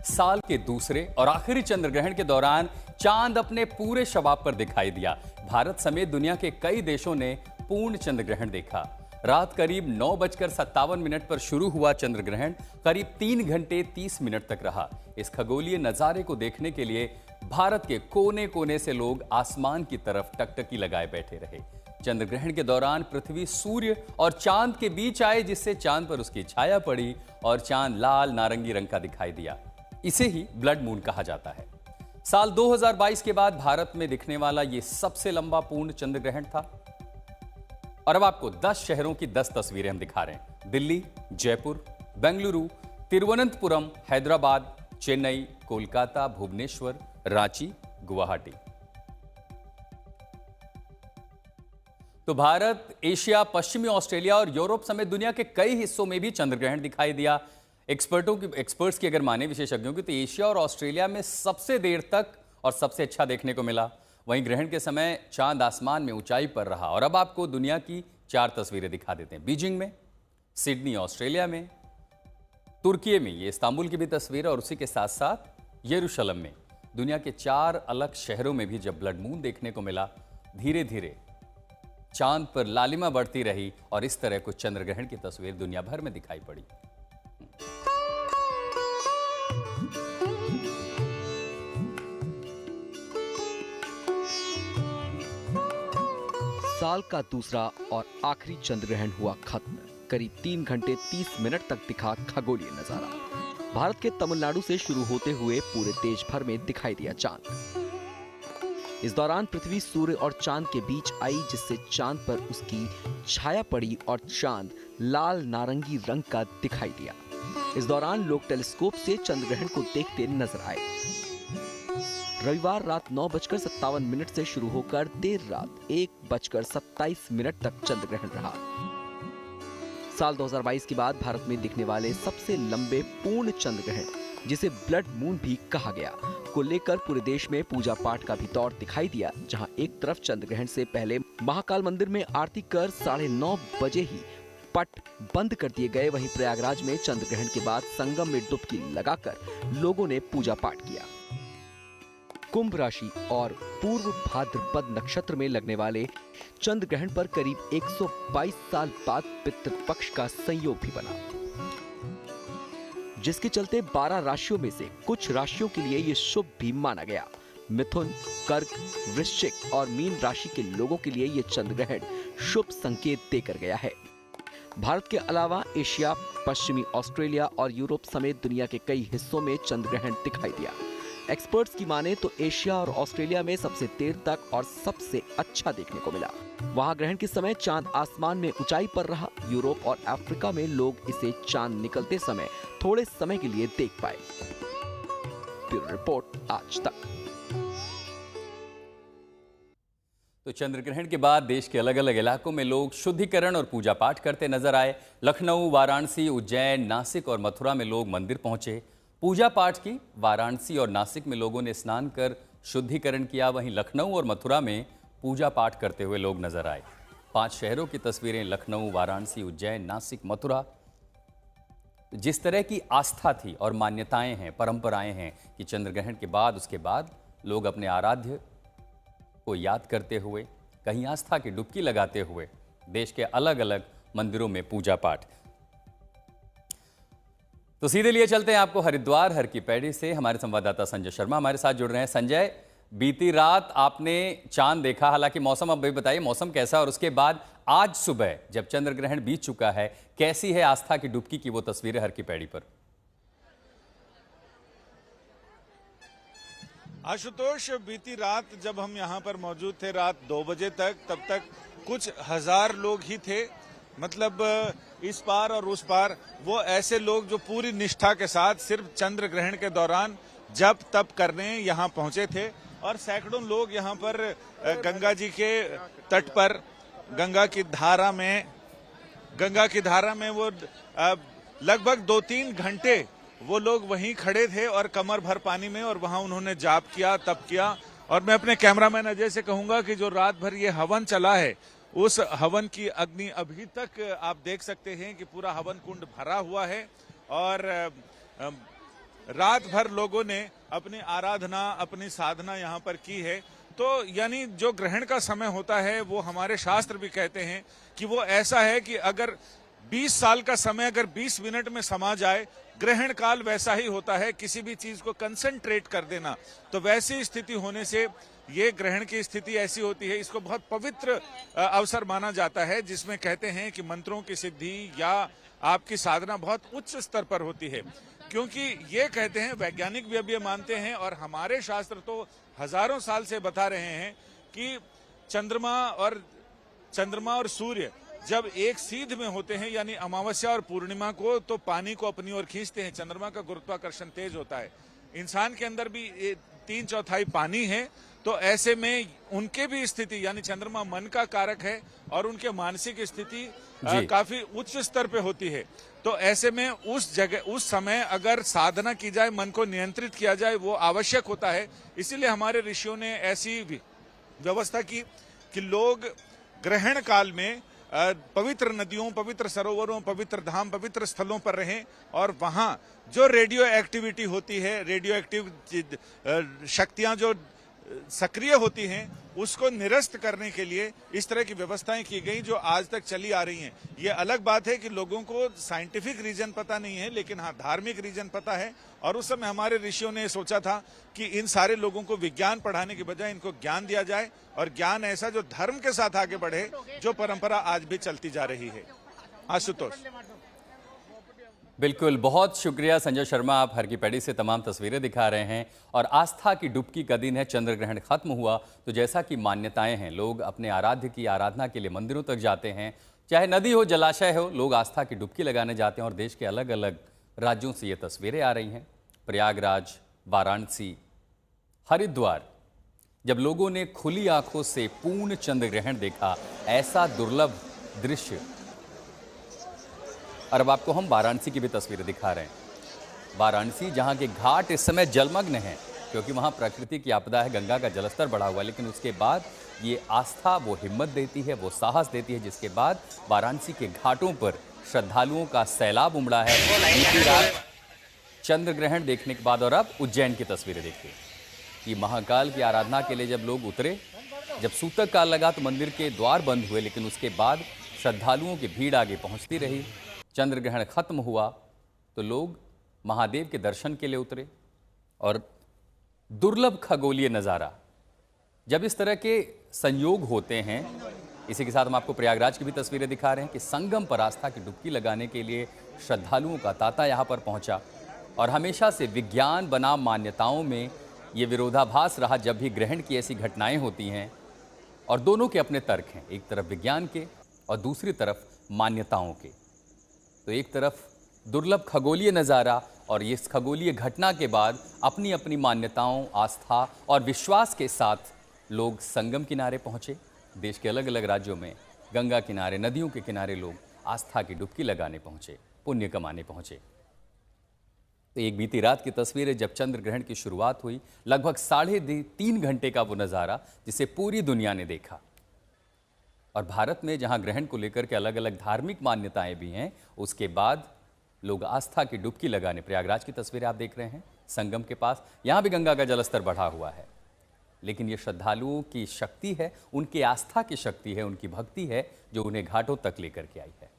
साल के दूसरे और आखिरी चंद्र ग्रहण के दौरान चांद अपने पूरे शबाब पर दिखाई दिया। भारत समेत दुनिया के कई देशों ने पूर्ण चंद्र ग्रहण देखा। रात करीब 9:57 पर शुरू हुआ चंद्र ग्रहण करीब 3 घंटे 30 मिनट तक रहा। इस खगोलीय नजारे को देखने के लिए भारत के कोने कोने से लोग आसमान की तरफ टकटकी लगाए बैठे रहे। चंद्र ग्रहण के दौरान पृथ्वी सूर्य और चांद के बीच आए, जिससे चांद पर उसकी छाया पड़ी और चांद लाल नारंगी रंग का दिखाई दिया। इसे ही ब्लड मून कहा जाता है। साल 2022 के बाद भारत में दिखने वाला यह सबसे लंबा पूर्ण चंद्र ग्रहण था। और अब आपको 10 शहरों की 10 तस्वीरें हम दिखा रहे हैं। दिल्ली, जयपुर, बेंगलुरु, तिरुवनंतपुरम, हैदराबाद, चेन्नई, कोलकाता, भुवनेश्वर, रांची, गुवाहाटी। तो भारत, एशिया, पश्चिमी ऑस्ट्रेलिया और यूरोप समेत दुनिया के कई हिस्सों में भी चंद्र ग्रहण दिखाई दिया। एक्सपर्ट्स की अगर माने विशेषज्ञों की, तो एशिया और ऑस्ट्रेलिया में सबसे देर तक और सबसे अच्छा देखने को मिला। वहीं ग्रहण के समय चांद आसमान में ऊंचाई पर रहा। और अब आपको दुनिया की 4 तस्वीरें दिखा देते हैं। बीजिंग में, सिडनी ऑस्ट्रेलिया में, तुर्की में, ये इस्तांबुल की भी तस्वीर है, और उसी के साथ साथ यरूशलेम में। दुनिया के 4 अलग शहरों में भी जब ब्लड मून देखने को मिला, धीरे धीरे चांद पर लालिमा बढ़ती रही और इस तरह कुछ चंद्र ग्रहण की तस्वीर दुनिया भर में दिखाई पड़ी। साल का दूसरा और आखिरी चंद्र ग्रहण हुआ खत्म। करीब 3 घंटे 30 मिनट तक दिखा खगोलीय नजारा। भारत के तमिलनाडु से शुरू होते हुए पूरे देश भर में दिखाई दिया चांद। इस दौरान पृथ्वी सूर्य और चांद के बीच आई, जिससे चांद पर उसकी छाया पड़ी और चांद लाल नारंगी रंग का दिखाई दिया। इस दौरान लोग टेलीस्कोप से चंद्र ग्रहण को देखते नजर आए। रविवार रात 9:57 से शुरू होकर देर रात 1:27 तक चंद्र ग्रहण रहा। साल 2022 के बाद भारत में दिखने वाले सबसे लंबे पूर्ण चंद्र ग्रहण, जिसे ब्लड मून भी कहा गया, को लेकर पूरे देश में पूजा पाठ का भी दौर दिखाई दिया। जहां एक तरफ चंद्र ग्रहण से पहले महाकाल मंदिर में आरती कर 9:30 बजे ही पट बंद कर दिए गए, वहीं प्रयागराज में चंद्र ग्रहण के बाद संगम में डुबकी लगाकर लोगों ने पूजा पाठ किया। कुंभ राशि और पूर्व भाद्रपद नक्षत्र में लगने वाले चंद्र ग्रहण पर करीब 122 साल बाद पितृपक्ष का संयोग भी बना, जिसके चलते 12 राशियों में से कुछ राशियों के लिए यह शुभ भी माना गया। मिथुन, कर्क, वृश्चिक और मीन राशि के लोगों के लिए यह चंद्र ग्रहण शुभ संकेत देकर गया है। भारत के अलावा एशिया, पश्चिमी ऑस्ट्रेलिया और यूरोप समेत दुनिया के कई हिस्सों में चंद्र ग्रहण दिखाई दिया। एक्सपर्ट्स की माने तो एशिया और ऑस्ट्रेलिया में सबसे देर तक और सबसे अच्छा देखने को मिला। वहां ग्रहण के समय चांद आसमान में ऊंचाई पर रहा। यूरोप और अफ्रीका में लोग इसे चांद निकलते समय थोड़े समय के लिए देख पाए। ब्यूरो रिपोर्ट, आज तक। तो चंद्र ग्रहण के बाद देश के अलग अलग इलाकों में लोग शुद्धिकरण और पूजा पाठ करते नजर आए। लखनऊ, वाराणसी, उज्जैन, नासिक और मथुरा में लोग मंदिर पहुंचे, पूजा पाठ की। वाराणसी और नासिक में लोगों ने स्नान कर शुद्धिकरण किया। वहीं लखनऊ और मथुरा में पूजा पाठ करते हुए लोग नजर आए। 5 शहरों की तस्वीरें, लखनऊ, वाराणसी, उज्जैन, नासिक, मथुरा। जिस तरह की आस्था थी और मान्यताएं हैं, परंपराएं हैं कि चंद्र ग्रहण के बाद उसके बाद लोग अपने आराध्य को याद करते हुए, कहीं आस्था की डुबकी लगाते हुए देश के अलग अलग मंदिरों में पूजा पाठ। तो सीधे लिए चलते हैं आपको हरिद्वार हर की पैड़ी से। हमारे संवाददाता संजय शर्मा हमारे साथ जुड़ रहे हैं। संजय, बीती रात आपने चांद देखा, हालांकि मौसम अब भी बताइए, मौसम कैसा, और उसके बाद आज सुबह जब चंद्र ग्रहण बीत चुका है, कैसी है आस्था की डुबकी की वो तस्वीरें हर की पैड़ी पर? आशुतोष, बीती रात जब हम यहाँ पर मौजूद थे रात 2 बजे तक, तब तक कुछ हजार लोग ही थे। मतलब इस पार और उस पार वो ऐसे लोग जो पूरी निष्ठा के साथ सिर्फ चंद्र ग्रहण के दौरान जप तप करने यहाँ पहुंचे थे। और सैकड़ों लोग यहाँ पर गंगा जी के तट पर गंगा की धारा में वो लगभग 2-3 घंटे वो लोग वहीं खड़े थे और कमर भर पानी में, और वहां उन्होंने जाप किया, तप किया। और मैं अपने कैमरामैन अजय से कहूंगा कि जो रात भर ये हवन चला है, उस हवन की अग्नि अभी तक आप देख सकते हैं कि पूरा हवन कुंड भरा हुआ है। और रात भर लोगों ने अपनी आराधना, अपनी साधना यहाँ पर की है। तो यानी जो ग्रहण का समय होता है वो हमारे शास्त्र भी कहते हैं कि वो ऐसा है कि अगर 20 साल का समय अगर 20 मिनट में समा जाए, ग्रहण काल वैसा ही होता है, किसी भी चीज को कंसंट्रेट कर देना। तो वैसी स्थिति होने से ये ग्रहण की स्थिति ऐसी होती है, इसको बहुत पवित्र अवसर माना जाता है, जिसमें कहते हैं कि मंत्रों की सिद्धि या आपकी साधना बहुत उच्च स्तर पर होती है। क्योंकि ये कहते हैं, वैज्ञानिक भी अब ये मानते हैं और हमारे शास्त्र तो हजारों साल से बता रहे हैं कि चंद्रमा और सूर्य जब एक सीध में होते हैं, यानी अमावस्या और पूर्णिमा को, तो पानी को अपनी ओर खींचते हैं। चंद्रमा का गुरुत्वाकर्षण तेज होता है। इंसान के अंदर भी 3/4 पानी है। तो ऐसे में उनके भी स्थिति, यानी चंद्रमा मन का कारक है और उनके मानसिक स्थिति काफी उच्च स्तर पे होती है। तो ऐसे में उस जगह, उस समय अगर साधना की जाए, मन को नियंत्रित किया जाए, वो आवश्यक होता है। इसीलिए हमारे ऋषियों ने ऐसी व्यवस्था की कि लोग ग्रहण काल में पवित्र नदियों, पवित्र सरोवरों, पवित्र धाम, पवित्र स्थलों पर रहें और वहां जो रेडियो एक्टिविटी होती है, रेडियो एक्टिव शक्तियां जो सक्रिय होती हैं, उसको निरस्त करने के लिए इस तरह की व्यवस्थाएं की गई, जो आज तक चली आ रही हैं। ये अलग बात है कि लोगों को साइंटिफिक रीजन पता नहीं है, लेकिन हाँ, धार्मिक रीजन पता है। और उस समय हमारे ऋषियों ने सोचा था कि इन सारे लोगों को विज्ञान पढ़ाने के बजाय इनको ज्ञान दिया जाए, और ज्ञान ऐसा जो धर्म के साथ आगे बढ़े, जो परंपरा आज भी चलती जा रही है। आशुतोष। बिल्कुल, बहुत शुक्रिया संजय शर्मा, आप हर की पैड़ी से तमाम तस्वीरें दिखा रहे हैं। और आस्था की डुबकी का दिन है, चंद्र ग्रहण खत्म हुआ, तो जैसा कि मान्यताएं हैं, लोग अपने आराध्य की आराधना के लिए मंदिरों तक जाते हैं, चाहे नदी हो, जलाशय हो, लोग आस्था की डुबकी लगाने जाते हैं। और देश के अलग अलग राज्यों से ये तस्वीरें आ रही हैं। प्रयागराज, वाराणसी, हरिद्वार, जब लोगों ने खुली आंखों से पूर्ण चंद्र ग्रहण देखा, ऐसा दुर्लभ दृश्य। और अब आपको हम वाराणसी की भी तस्वीरें दिखा रहे हैं। वाराणसी, जहां के घाट इस समय जलमग्न हैं, क्योंकि वहां प्रकृति की आपदा है, गंगा का जलस्तर बढ़ा हुआ है। लेकिन उसके बाद ये आस्था, वो हिम्मत देती है, वो साहस देती है, जिसके बाद वाराणसी के घाटों पर श्रद्धालुओं का सैलाब उमड़ा है। बीती रात चंद्र ग्रहण देखने के बाद, और अब उज्जैन की तस्वीरें देखिए। ये महाकाल की आराधना के लिए जब लोग उतरे, जब सूतक काल लगा तो मंदिर के द्वार बंद हुए, लेकिन उसके बाद श्रद्धालुओं की भीड़ आगे पहुंचती रही। चंद्र ग्रहण खत्म हुआ तो लोग महादेव के दर्शन के लिए उतरे। और दुर्लभ खगोलीय नज़ारा, जब इस तरह के संयोग होते हैं। इसी के साथ हम आपको प्रयागराज की भी तस्वीरें दिखा रहे हैं कि संगम पर आस्था की डुबकी लगाने के लिए श्रद्धालुओं का तांता यहाँ पर पहुँचा। और हमेशा से विज्ञान बनाम मान्यताओं में ये विरोधाभास रहा, जब भी ग्रहण की ऐसी घटनाएं होती हैं। और दोनों के अपने तर्क हैं, एक तरफ विज्ञान के और दूसरी तरफ मान्यताओं के। तो एक तरफ दुर्लभ खगोलीय नज़ारा, और इस खगोलीय घटना के बाद अपनी अपनी मान्यताओं, आस्था और विश्वास के साथ लोग संगम किनारे पहुँचे। देश के अलग अलग राज्यों में गंगा किनारे, नदियों के किनारे लोग आस्था की डुबकी लगाने पहुँचे, पुण्य कमाने पहुँचे। तो एक बीती रात की तस्वीर है, जब चंद्र ग्रहण की शुरुआत हुई। लगभग 3.5 घंटे का वो नज़ारा, जिसे पूरी दुनिया ने देखा। और भारत में जहां ग्रहण को लेकर के अलग अलग धार्मिक मान्यताएं भी हैं, उसके बाद लोग आस्था की डुबकी लगाने, प्रयागराज की तस्वीरें आप देख रहे हैं, संगम के पास, यहां भी गंगा का जलस्तर बढ़ा हुआ है। लेकिन ये श्रद्धालुओं की शक्ति है, उनकी आस्था की शक्ति है, उनकी भक्ति है, जो उन्हें घाटों तक लेकर के आई है।